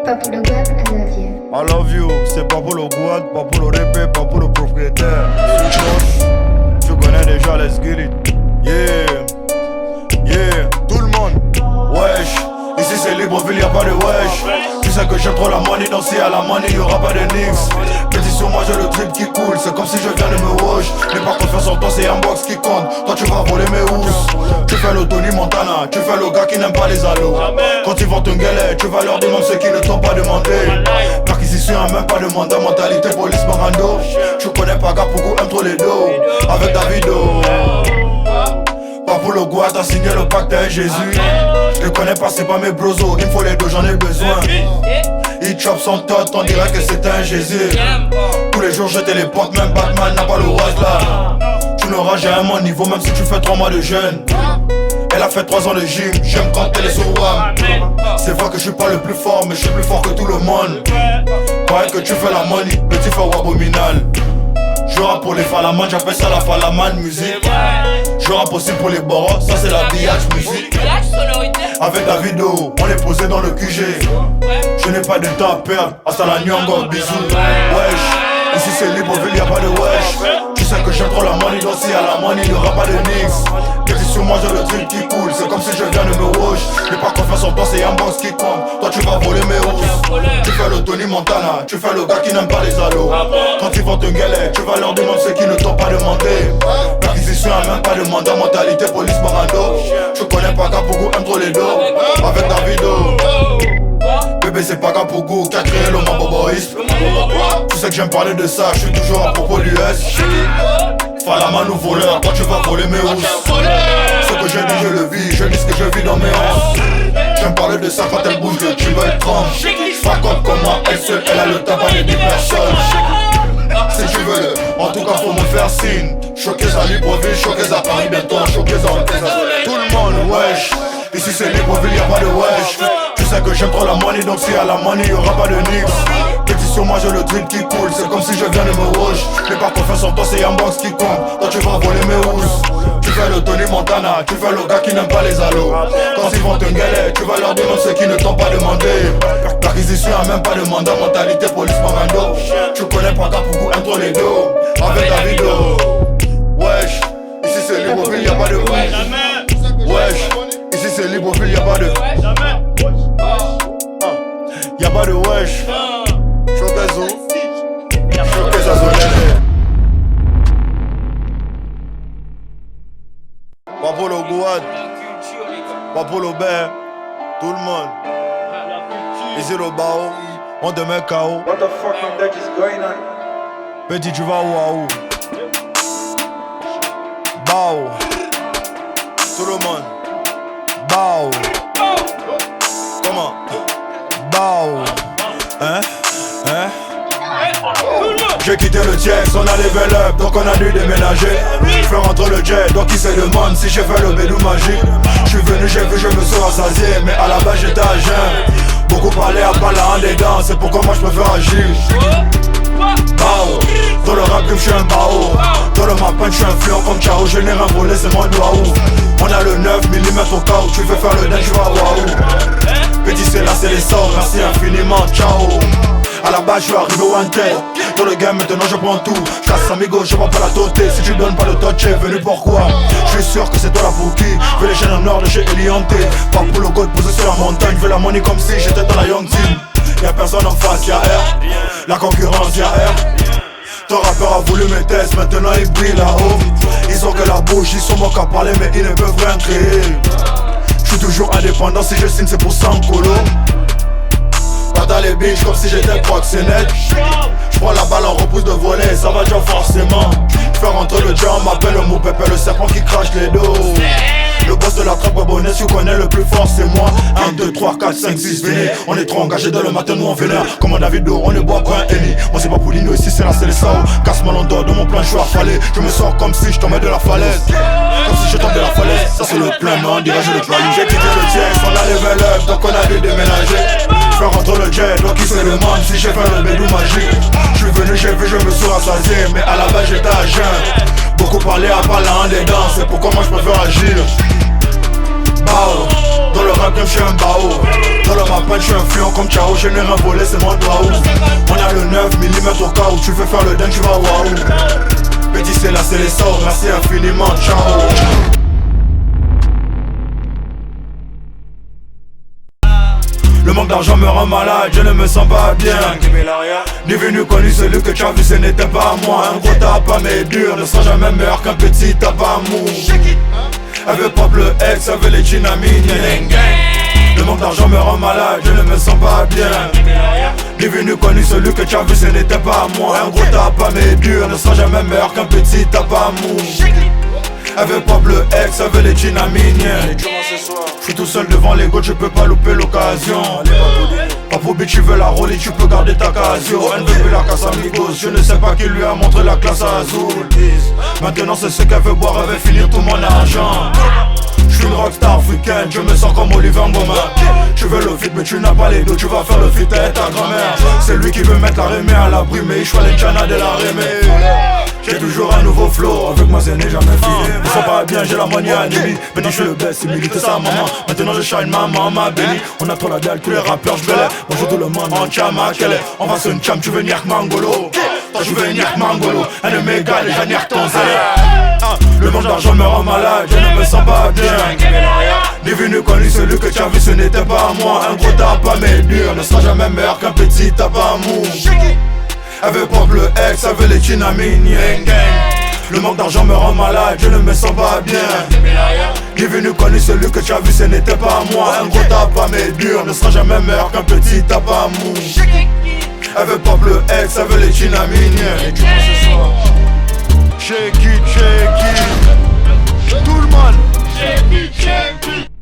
Papoulo God, I love you. I love you, c'est pas pour le God, pas pour le répé, pas pour le propriétaire. Tu connais déjà, let's get it. Yeah, yeah, tout le monde. Wesh, ici c'est Libreville, y'a pas de wesh. Tu sais que j'aime trop la money, donc si à la money y'aura pas de nix. Petit sur moi j'ai le drip qui coule, c'est comme si je viens de me wash. N'aie pas confiance en toi, c'est un box qui compte. Toi tu vas voler mes housses. Tu fais le Tony Montana, tu fais le gars qui n'aime pas les allos. Quand ils vont te gueuler, tu vas leur demander ce qu'ils ne t'ont pas demandé. Perquisition a même pas de mandat, mentalité police Marando. Tu connais pas Gapougou, aime trop les dos. Avec Davido. Papoulo God a signé le pacte avec Jésus. Je te connais pas, c'est pas mes brosos, il me faut les deux, j'en ai besoin. Il chope son tot, on dirait que c'est un Jésus. Tous les jours je téléporte, même Batman n'a pas le rose là. Tu n'auras jamais mon niveau, même si tu fais 3 mois de jeûne. Elle a fait 3 ans de gym, j'aime quand elle est sur WAM. C'est vrai que je suis pas le plus fort, mais je suis plus fort que tout le monde. Pareil que tu fais la money, petit faux abominal. Je rappe pour les falamans, j'appelle ça la falaman musique. Je rappe aussi pour les boros, ça c'est la biatch musique. Avec la vidéo, on est posé dans le QG. Je n'ai pas de temps à perdre, hasta la nyongo, bisous. Wesh, ici c'est Libreville, y'a pas de wesh. Tu sais que j'aime trop la money, donc si y'a la money, y'aura pas de nix. Petit sur moi j'ai le drip qui coule, c'est comme si je viens de me wash. N'ai pas confiance en toi, c'est un box qui compte. Toi tu vas voler mes housses. Tu fais le Tony Montana, tu fais le gars qui n'aime pas les allos. Quand ils vont te gueuler, tu vas leur demander ce qu'ils ne t'ont pas demandé. Perquisition a même pas de mandat, mentalité police Marando. Je connais pas Gapougou, aime trop les dos. Avec Davido. Bébé c'est pas Gapougou qui a créé le mamboboïsme. Tu sais que j'aime parler de ça, je suis toujours à propos du S. Falaman ou voleur, toi tu vas voler mes housses. Ce que je dis je le vis, je dis ce que je vis dans mes hanches. J'aime parler de ça quand elle bouge, tu veux être trempe. Fuck up comme moi, elle seule, elle a le temps pas de 10 personnes. Si tu veux le, en tout cas faut me faire signe. Choquez à Libreville, choquez à Paris, bientôt choquez à tout le monde, wesh. Ici c'est Libreville, y'a pas de wesh. Tu sais que j'aime trop la money, donc si y'a la money, y'aura pas de nix. Petit sur moi j'ai le drip qui coule, c'est comme si je viens de me wash. N'ai pas confiance en toi, c'est un box qui compte. Toi tu vas voler mes housses. Tu fais le Tony Montana, tu fais le gars qui n'aime pas les allos. Quand ils vont te gueuler, tu vas leur demander ce qu'ils ne t'ont pas demandé. Perquisition a même pas de mandat, mentalité police Marando. Tu connais pas Gapougou, aime trop les dos. Avec Davido. Wesh, ici c'est Libreville, y'a pas de wesh. Wesh, ici c'est Libreville, y'a pas de y'a pas de wesh. Choquez-vous, choquez à Zolé. Papoulo God, Papoulo Bear, tout le monde. Ici le bao, on te met KO. What the fuck man, that is going on? Petit tu vas où à où? Bao, tout le monde. Bao, comment? Bao, hein? J'ai quitté le Tiex, on a level up, donc on a dû déménager. J'fais rentrer le jet, donc il se demande si j'ai fait le bédou magique. J'suis venu, j'ai vu, je me suis rassasié, mais à la base j'étais à jeun. Beaucoup parlaient à pas la dedans, c'est pourquoi moi j'préfère agir. Bao, dans le rap game j'suis un bao. Dans le mappin j'suis un flion comme Chao. Je n'ai rien volé, c'est moi le waouh. On a le 9 mm au cas où tu veux faire le dance, tu vas waouh. Petit c'est là, c'est les sorts, merci infiniment, ciao. À la base je suis arrivé au wanted. Dans le game maintenant je prends tout. J'casse amigo, je prends pas la totée. Si tu donnes pas le touch, venu pourquoi? Je suis sûr que c'est toi la pour qui. Veux les chaînes en or de chez Eliante. Pas pour le God posé sur la montagne. Veux la money comme si j'étais dans la young team. Y'a personne en face, y'a R. La concurrence, y'a R. Ton rappeur a voulu mes tests, maintenant il brille là-haut. Ils ont que la bouche, ils sont bons qu'à parler mais ils ne peuvent rien créer. J'suis toujours indépendant, si je signe c'est pour 100 colo. Pas dans les bitches comme si j'étais proxénète. J'prends la balle en repousse de voler, ça va déjà forcément. J'fais rentrer le diable, m'appelle le mot pépé, le serpent qui crache les dos. Le boss de la trappe bonnet, tu connais le plus fort c'est moi. 1, 2, 3, 4, 5, 6, venez. On est trop engagés dans le matin, nous on vénère. Comme un Davido, on est bois pour un Eni. Moi c'est pas Poulino, ici c'est la Célessao. Casse-moi l'endor, de mon plan je suis affalé. Je me sors comme si je tombais de la falaise. Comme si je tombais de la falaise. Ça c'est le plein, mais on dirait je le plane. J'ai quitté le Tiex, on a level up, donc on a dû déménager. J'fais rentrer le jet, donc il se demande si j'ai fait le bédou magique. J'suis venu, j'ai vu, je me suis rassasié, mais à la base j'étais à jeun. Beaucoup parlaient à parler en dedans, c'est pourquoi moi je préfère agir. Bao, dans le rap game je suis un bao. Dans le mapin je suis influent comme Chao. Je n'ai rien volé, c'est mon doigt. On a le 9 mm au cas où tu veux faire le dingue, tu vas waouh. Petit c'est là, c'est les sorts, merci infiniment, ciao. Le manque d'argent me rend malade, je ne me sens pas bien. Ni venu connu, celui que tu as vu, ce n'était pas moi. Un gros tape à mes durs ne sera jamais meilleur qu'un petit tape à mou. Elle veut pop le ex, elle veut les jeans à mini. Le manque d'argent me rend malade, je ne me sens pas bien. Ni venu connu, celui que tu as vu, ce n'était pas moi. Un gros tape à mes durs ne sera jamais meilleur qu'un petit tape à mou. Elle veut pop le ex, elle veut les jeans à mini. Je suis tout seul devant les gars, je peux pas louper l'occasion. Papo bitch, tu veux la rouler, tu peux garder ta casio. NVP la casse amigos, je ne sais pas qui lui a montré la classe azul. Maintenant c'est ce qu'elle veut boire, elle veut finir tout mon argent. Je suis une rockstar africaine, je me sens comme Oliver Ngoma. Tu veux le feat mais tu n'as pas les dos, tu vas faire le feat avec ta grand-mère. C'est lui qui veut mettre la remée à l'abri, mais il choisit les Chana de la remée. J'ai toujours un nouveau flow, avec moi ce n'est jamais fini. Ils sont pas bien, j'ai la money à Nimi. Maintenant je suis le best, il milite sa maman. Maintenant je shine, maman m'a béni. On a trop la dalle, tous les rappeurs je belais. Bonjour tout le monde, en chama, quel est. On va sur une cham, tu veux niaque Mangolo. Toi tu veux niaque Mangolo. Un de mes gars, déjà niaque ton zèle. Le manque d'argent me rend malade, je ne me sens pas bien. Ni venu connu, celui que tu as vu, ce n'était pas moi. Un gros tape à mes durs ne sera jamais meilleur qu'un petit tape à mou. Elle veut pop le ex, elle veut les jeans à mini. Le manque d'argent me rend malade, je ne me sens pas bien. Ni venu connu, celui que tu as vu, ce n'était pas moi. Un gros tape à mes durs ne sera jamais meilleur qu'un petit tape à mou. Elle veut pop le ex, elle veut les jeans à mini. Shake it, tout le monde. Shake it, shake it.